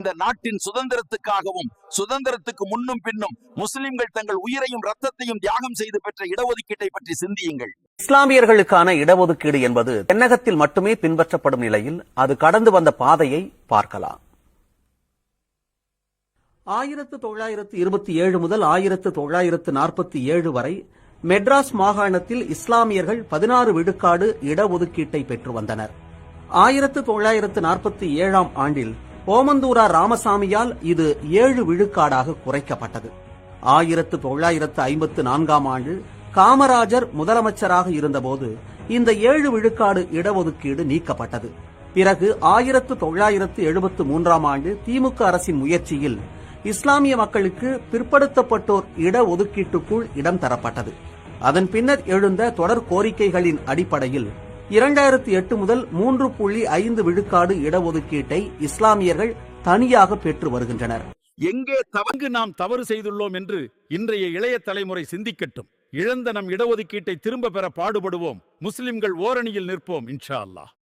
இந்த நாட்டின் சுதந்திரத்துக்காகவும் சுதந்திரத்துக்கு முன்னும் பின்னும் முஸ்லிம்கள் தங்கள் உயிரையும் ரத்தத்தையும் தியாகம் செய்து பெற்ற இடஒதுக்கீட்டை பற்றி சிந்தியுங்கள். இஸ்லாமியர்களுக்கான இடஒதுக்கீடு என்பது தென்னகத்தில் மட்டுமே பின்பற்றப்படும் நிலையில் அது கடந்து வந்த பாதையை பார்க்கலாம். 1927 முதல் 1947 வரை மெட்ராஸ் மாகாணத்தில் இஸ்லாமியர்கள் 16 விழுக்காடு இடஒதுக்கீட்டை பெற்று வந்தனர். 1947 ஆண்டில் ஓமந்தூரா ராமசாமியால் இது 7 விழுக்காடாக குறைக்கப்பட்டது. 1954 ஆண்டு காமராஜர் முதலமைச்சராக இருந்தபோது இந்த 7 விழுக்காடு இடஒதுக்கீடு நீக்கப்பட்டது. பிறகு 1973 ஆண்டு திமுக அரசின் முயற்சியில் இஸ்லாமிய மக்களுக்கு பிற்படுத்தப்பட்டோர் இடஒதுக்கீட்டுக்குள் இடம் தரப்பட்டது. அதன் பின்னர் எழுந்த தொடர் கோரிக்கைகளின் அடிப்படையில் 2008 முதல் 3.5 விழுக்காடு இடஒதுக்கீட்டை இஸ்லாமியர்கள் தனியாக பெற்று வருகின்றனர். எங்கே நாம் தவறு செய்துள்ளோம் என்று இன்றைய இளைய தலைமுறை சிந்திக்கட்டும். இழந்த நம் இடஒதுக்கீட்டை திரும்ப பெற பாடுபடுவோம். முஸ்லிம்கள் ஓரணியில் நிற்போம் இன்ஷா அல்லாஹ்.